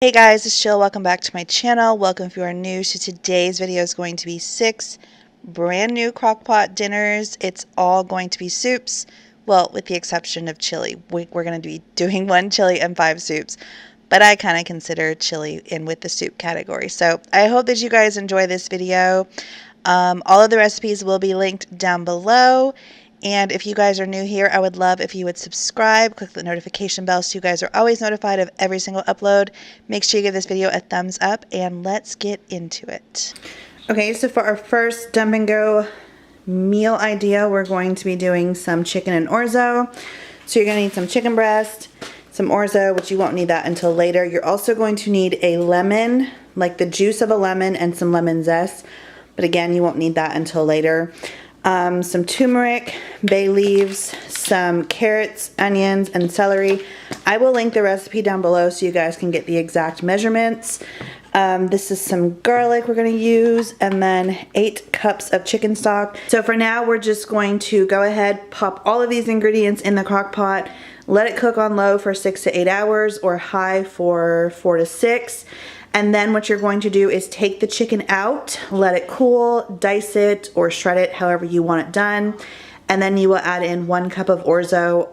Hey guys, it's Jill. Welcome back to my channel. Welcome if you are new. So today's video is going to be 6 brand new crock pot dinners. It's all going to be soups, well, with the exception of chili. We're going to be doing 1 chili and 5 soups, but I kind of consider chili in with the soup category. So I hope that you guys enjoy this video. All of the recipes will be linked down below. And if you guys are new here, I would love if you would subscribe, click the notification bell so you guys are always notified of every single upload. Make sure you give this video a thumbs up, and let's get into it. Okay, so for our first dump and go meal idea, we're going to be doing some chicken and orzo. So you're going to need some chicken breast, some orzo, which you won't need that until later. You're also going to need a lemon, like the juice of a lemon, and some lemon zest. But again, you won't need that until later. Some turmeric, bay leaves, some carrots, onions, and celery. I will link the recipe down below so you guys can get the exact measurements. This is some garlic we're going to use, and then 8 cups of chicken stock. So for now, we're just going to go ahead, pop all of these ingredients in the crock pot, let it cook on low for 6 to 8 hours or high for 4 to 6. And then what you're going to do is take the chicken out, let it cool, dice it or shred it however you want it done. And then you will add in 1 cup of orzo,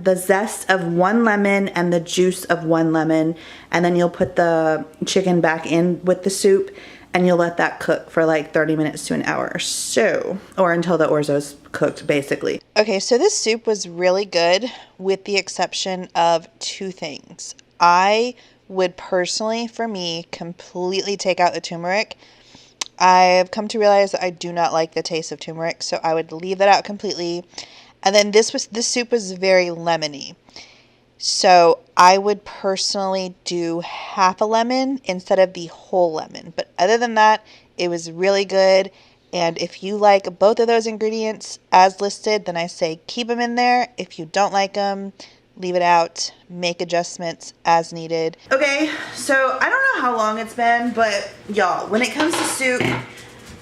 the zest of 1 lemon and the juice of 1 lemon. And then you'll put the chicken back in with the soup and you'll let that cook for like 30 minutes to an hour or so, or until the orzo's cooked basically. Okay, so this soup was really good with the exception of 2 things. I would personally, for me, completely take out the turmeric. I've come to realize that I do not like the taste of turmeric, so I would leave that out completely. And then this soup was very lemony. So I would personally do half a lemon instead of the whole lemon. But other than that, it was really good. And if you like both of those ingredients as listed, then I say keep them in there. If you don't like them, leave it out, make adjustments as needed. Okay, so I don't know how long it's been, but y'all, when it comes to soup,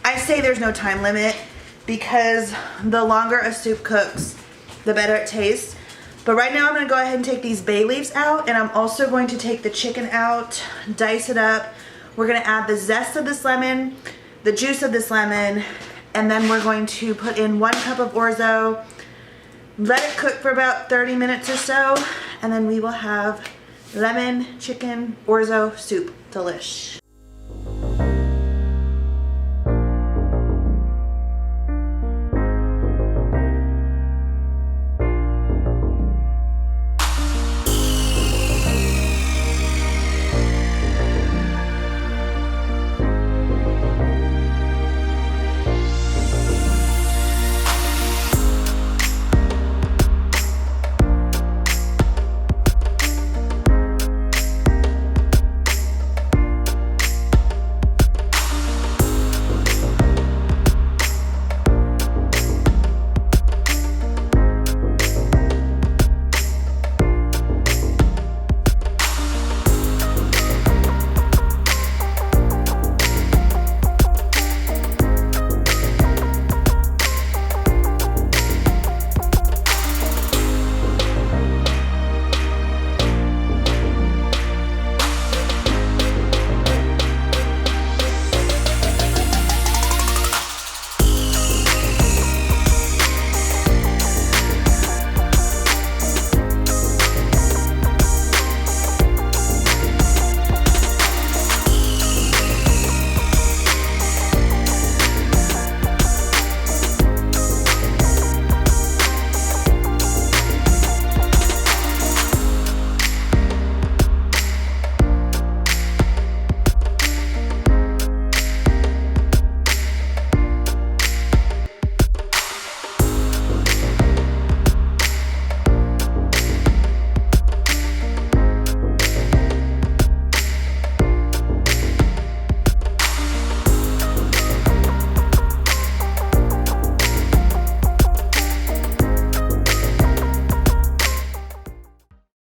I say there's no time limit because the longer a soup cooks, the better it tastes. But right now I'm gonna go ahead and take these bay leaves out, and I'm also going to take the chicken out, dice it up. We're gonna add the zest of this lemon, the juice of this lemon, and then we're going to put in 1 cup of orzo, let it cook for about 30 minutes or so, and then we will have lemon, chicken, orzo soup. Delish.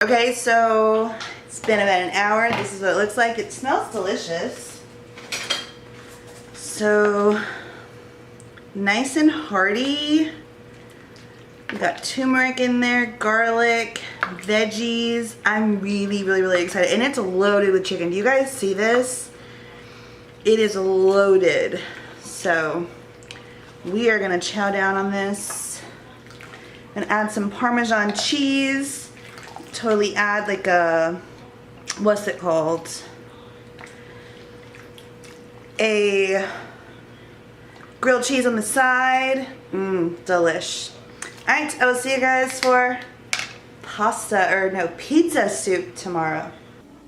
Okay, so it's been about an hour. This is what it looks like. It smells delicious. So nice and hearty. We got turmeric in there, garlic, veggies. I'm really excited. And it's loaded with chicken. Do you guys see this? It is loaded. So we are gonna chow down on this and add some Parmesan cheese. Totally add like a, what's it called? A grilled cheese on the side. Delish. Alright, I will see you guys for pizza soup tomorrow.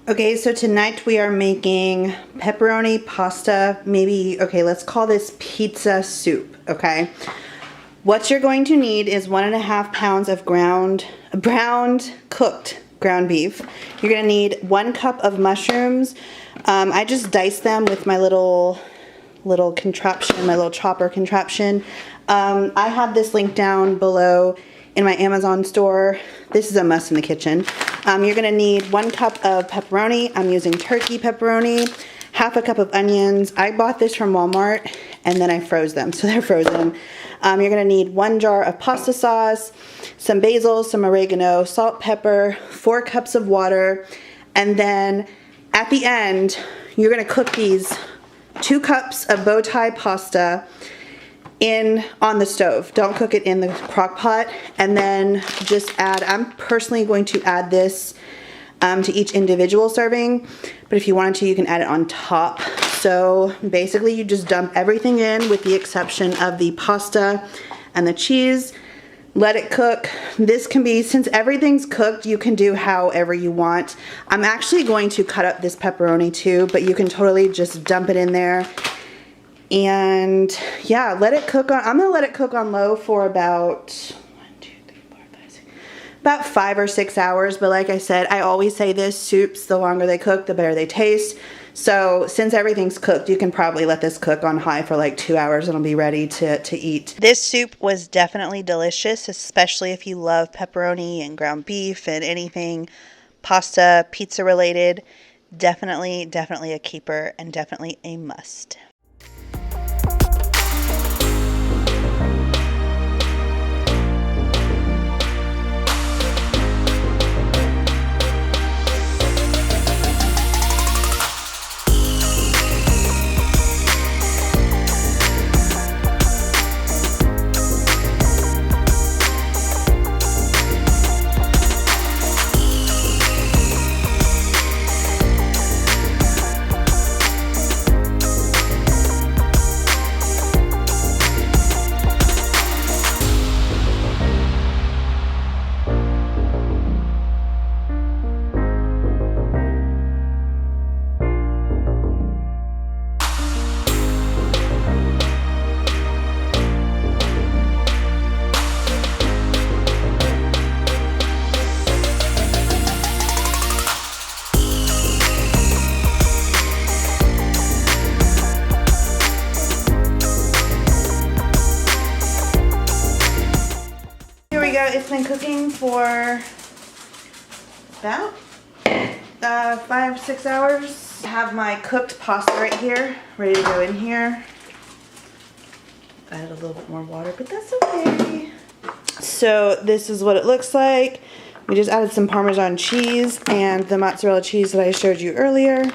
Okay, so tonight we are making pepperoni pasta, maybe, okay, let's call this pizza soup, okay? What you're going to need is 1.5 pounds of browned cooked ground beef. You're gonna need 1 cup of mushrooms. I just diced them with my little contraption, my little chopper contraption. I have this link down below in my Amazon store. This is a must in the kitchen. You're gonna need 1 cup of pepperoni. I'm using turkey pepperoni, 1/2 cup of onions. I bought this from Walmart and then I froze them, so they're frozen. You're gonna need 1 jar of pasta sauce, some basil, some oregano, salt, pepper, 4 cups of water, and then at the end, you're gonna cook these 2 cups of bow tie pasta on the stove. Don't cook it in the crock pot, and then just add, I'm personally going to add this to each individual serving, but if you wanted to, you can add it on top. So basically you just dump everything in with the exception of the pasta and the cheese. Let it cook. This can be, since everything's cooked, you can do however you want. I'm actually going to cut up this pepperoni too, but you can totally just dump it in there. And yeah, let it cook on, I'm gonna let it cook on low for about 5 or 6 hours. But like I said, I always say this, soups, the longer they cook, the better they taste. So since everything's cooked, you can probably let this cook on high for like 2 hours and it'll be ready to eat. This soup was definitely delicious, especially if you love pepperoni and ground beef and anything pasta, pizza related. Definitely a keeper and definitely a must. It's been cooking for about 5-6 hours. I have my cooked pasta right here, ready to go in here. Add a little bit more water, but that's okay. So this is what it looks like. We just added some Parmesan cheese and the mozzarella cheese that I showed you earlier.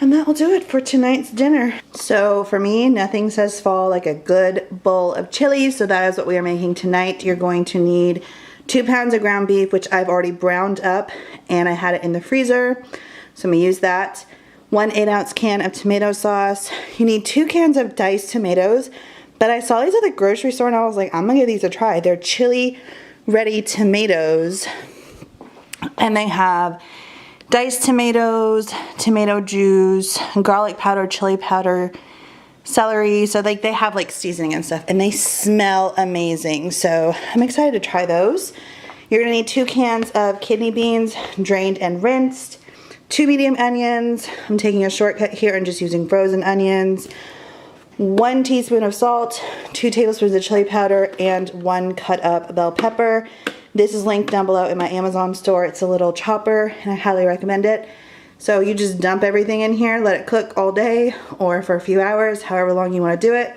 And that will do it for tonight's dinner. So for me, nothing says fall like a good bowl of chili. So that is what we are making tonight. You're going to need 2 pounds of ground beef, which I've already browned up and I had it in the freezer. So I'm gonna use that. 1 8-ounce can of tomato sauce. You need 2 cans of diced tomatoes, but I saw these at the grocery store and I was like, I'm gonna give these a try. They're chili ready tomatoes and they have diced tomatoes, tomato juice, garlic powder, chili powder, celery. So like they have like seasoning and stuff and they smell amazing. So I'm excited to try those. You're gonna need 2 cans of kidney beans, drained and rinsed, 2 medium onions. I'm taking a shortcut here and just using frozen onions. 1 teaspoon of salt, 2 tablespoons of chili powder, and 1 cut up bell pepper. This is linked down below in my Amazon store. It's a little chopper and I highly recommend it. So you just dump everything in here, let it cook all day or for a few hours, however long you want to do it.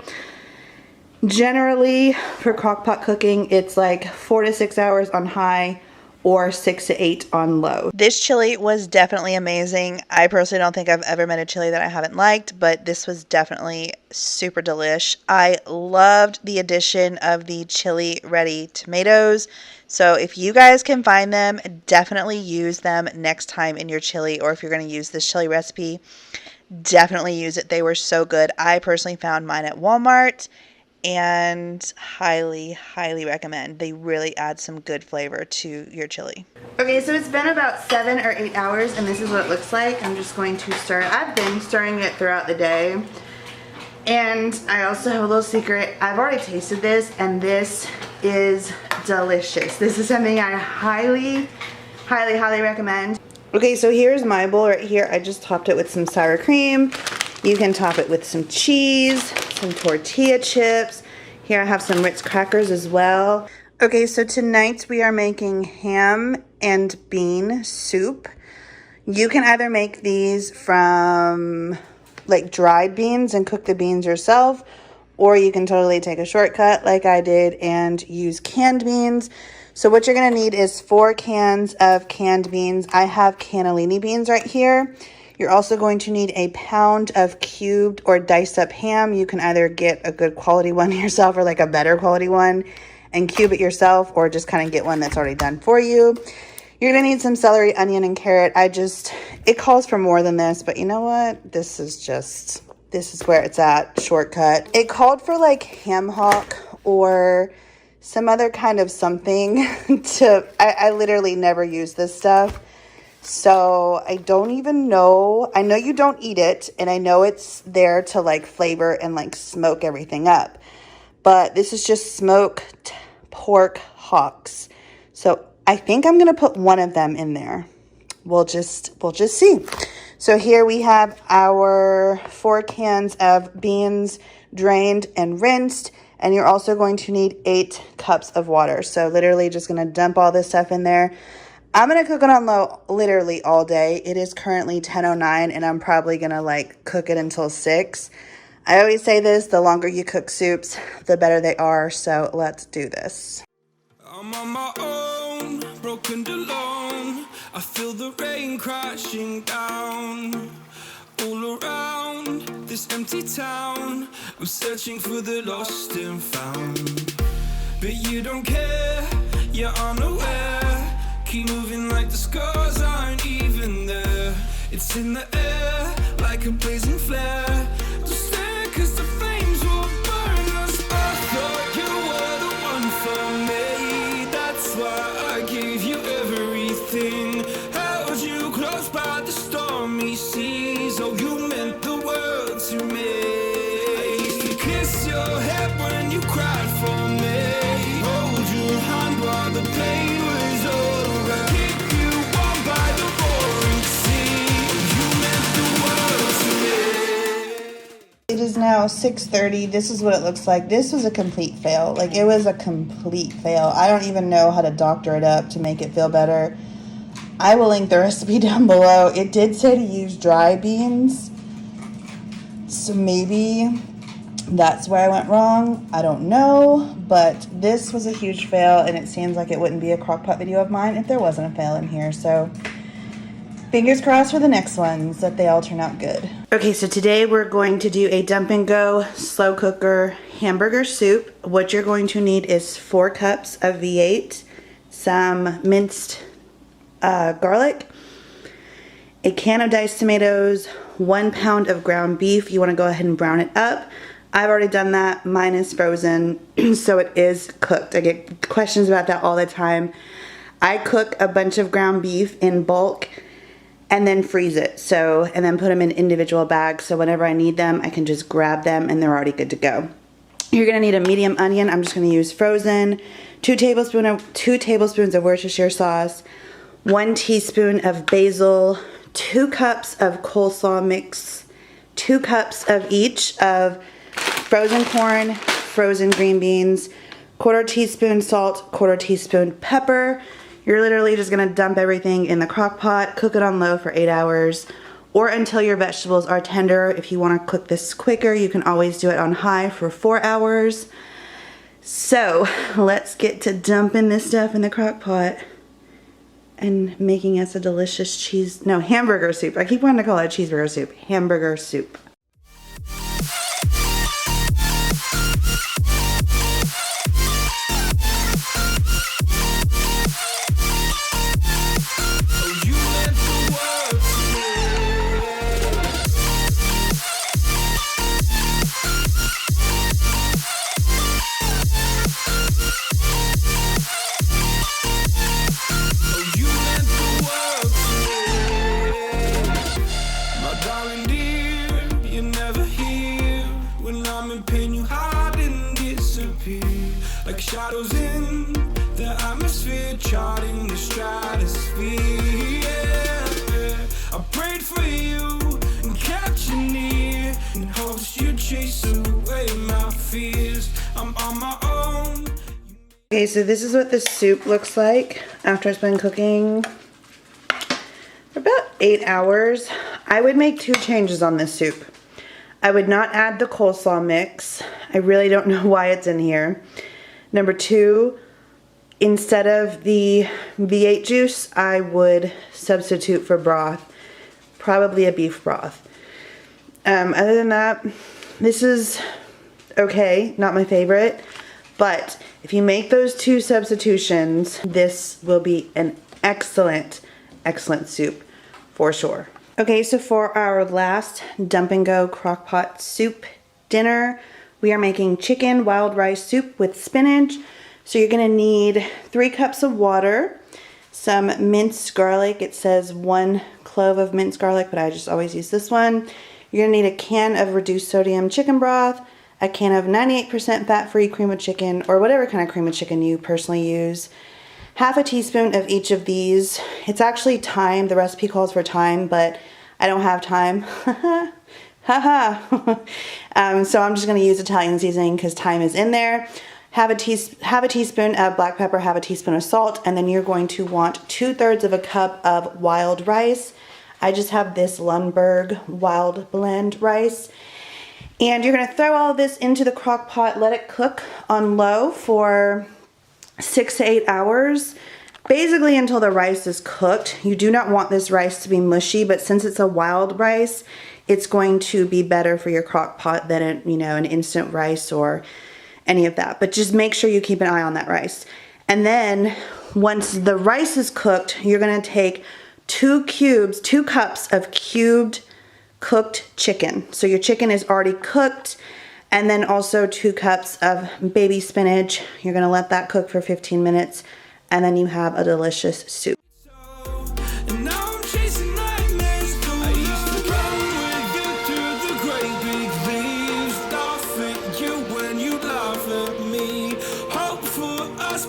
Generally, for crock pot cooking, it's like 4 to 6 hours on high or 6 to 8 on low. This chili was definitely amazing. I personally don't think I've ever made a chili that I haven't liked, but this was definitely super delish. I loved the addition of the chili ready tomatoes. So if you guys can find them, definitely use them next time in your chili, or if you're going to use this chili recipe, definitely use it. They were so good. I personally found mine at Walmart and highly recommend. They really add some good flavor to your chili. Okay, so it's been about 7 or 8 hours and this is what it looks like. I'm just going to stir. I've been stirring it throughout the day. And I also have a little secret. I've already tasted this and this is delicious. This is something I highly recommend. Okay, so here's my bowl right here. I just topped it with some sour cream. You can top it with some cheese, some tortilla chips. Here I have some Ritz crackers as well. Okay, so tonight we are making ham and bean soup. You can either make these from like dried beans and cook the beans yourself, or you can totally take a shortcut like I did and use canned beans. So what you're gonna need is 4 cans of canned beans. I have cannellini beans right here. You're also going to need a pound of cubed or diced up ham. You can either get a good quality one yourself or like a better quality one and cube it yourself, or just kind of get one that's already done for you. You're gonna need some celery, onion, and carrot. It calls for more than this, but you know what? This is where it's at, shortcut. It called for like ham hock or some other kind of something I literally never use this stuff. So I don't even know. I know you don't eat it, and I know it's there to like flavor and like smoke everything up. But this is just smoked pork hocks. So I think I'm gonna put one of them in there. We'll just see. So here we have our 4 cans of beans drained and rinsed, and you're also going to need 8 cups of water. So literally just gonna dump all this stuff in there. I'm going to cook it on low literally all day. It is currently 10:09 and I'm probably going to like cook it until 6. I always say this, the longer you cook soups, the better they are. So let's do this. I'm on my own, broken alone. I feel the rain crashing down all around this empty town. I'm searching for the lost and found. But you don't care, you're unaware. Keep moving like the scars aren't even there. It's in the air like a blazing flare. Don't stare 'cause the flames will burn us. I thought you were the one for me. That's why I gave you everything. Held you close by the stormy seas. Oh, you meant the world to me. I used to kiss your head when you cried for me. Hold your hand while the pain was over. It is now 6:30. This is what it looks like. This was a complete fail. Like, it was a complete fail. I don't even know how to doctor it up to make it feel better. I will link the recipe down below. It did say to use dry beans, so maybe that's where I went wrong. I don't know, but this was a huge fail, and it seems like it wouldn't be a crockpot video of mine if there wasn't a fail in here. So fingers crossed for the next ones that they all turn out good. Okay, so today we're going to do a dump and go slow cooker hamburger soup. What you're going to need is 4 cups of V8, some minced garlic, a can of diced tomatoes, 1 pound of ground beef. You want to go ahead and brown it up. I've already done that. Mine is frozen, so it is cooked. I get questions about that all the time. I cook a bunch of ground beef in bulk and then freeze it, and then put them in individual bags, so whenever I need them, I can just grab them and they're already good to go. You're gonna need a medium onion. I'm just gonna use frozen, 2 tablespoons of Worcestershire sauce, 1 teaspoon of basil, 2 cups of coleslaw mix, 2 cups of each of frozen corn, frozen green beans, 1/4 teaspoon salt, 1/4 teaspoon pepper. You're literally just gonna dump everything in the crock pot, cook it on low for 8 hours, or until your vegetables are tender. If you wanna cook this quicker, you can always do it on high for 4 hours. So let's get to dumping this stuff in the crock pot. and making us a delicious hamburger soup. I keep wanting to call it cheeseburger soup. Hamburger soup. Like shadows in the atmosphere, charting the stratosphere. Yeah. I prayed for you and kept you near in hopes you'd chase away my fears. I'm on my own. Okay, so this is what the soup looks like after it's been cooking for about 8 hours. I would make 2 changes on this soup. I would not add the coleslaw mix. I really don't know why it's in here. Number 2, instead of the V8 juice, I would substitute for broth, probably a beef broth. Other than that, this is okay, not my favorite, but if you make those 2 substitutions, this will be an excellent, excellent soup for sure. Okay, so for our last dump and go crock pot soup dinner, we are making chicken wild rice soup with spinach. So you're gonna need 3 cups of water, some minced garlic. It says 1 clove of minced garlic, but I just always use this one. You're gonna need a can of reduced sodium chicken broth, a can of 98% fat-free cream of chicken, or whatever kind of cream of chicken you personally use. Half a teaspoon of each of these. It's actually thyme. The recipe calls for thyme, but I don't have thyme. Haha. So I'm just going to use Italian seasoning because thyme is in there. Have a teaspoon of black pepper, have a teaspoon of salt, and then you're going to want 2/3 of a cup of wild rice. I just have this Lundberg wild blend rice. And you're going to throw all of this into the crock pot, let it cook on low for 6 to 8 hours. Basically until the rice is cooked. You do not want this rice to be mushy, but since it's a wild rice, it's going to be better for your crock pot than an instant rice or any of that. But just make sure you keep an eye on that rice. And then once the rice is cooked, you're gonna take 2 cups of cubed cooked chicken. So your chicken is already cooked. And then also 2 cups of baby spinach. You're gonna let that cook for 15 minutes. And then you have a delicious soup.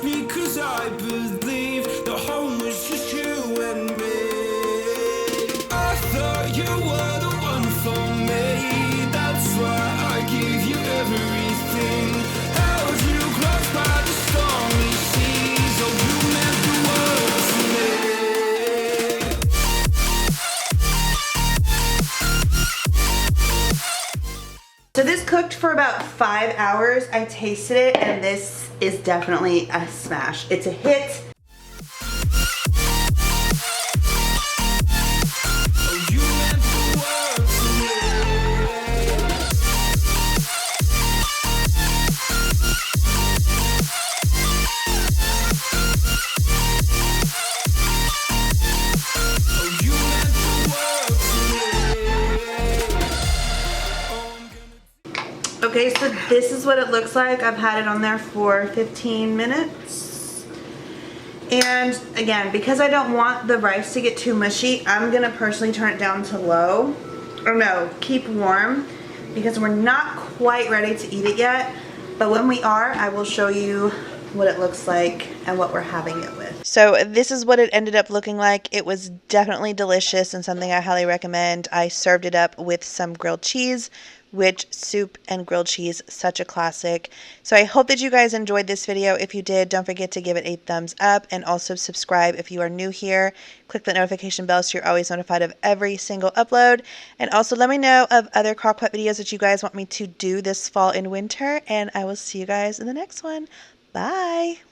Because I believe the home was just you and me. I thought you were the one for me. That's why I give you everything. Held you close by the stormy seas. Oh, you meant the world to me. So this cooked for about 5 hours. I tasted it and this is definitely a smash. It's a hit. Okay, so this is what it looks like. I've had it on there for 15 minutes. And again, because I don't want the rice to get too mushy, I'm gonna personally turn it down to low. Or no, keep warm, because we're not quite ready to eat it yet. But when we are, I will show you what it looks like and what we're having it with. So this is what it ended up looking like. It was definitely delicious and something I highly recommend. I served it up with some grilled cheese, which soup and grilled cheese, such a classic. So I hope that you guys enjoyed this video. If you did, don't forget to give it a thumbs up and also subscribe if you are new here. Click the notification bell so you're always notified of every single upload. And also let me know of other crockpot videos that you guys want me to do this fall and winter. And I will see you guys in the next one. Bye.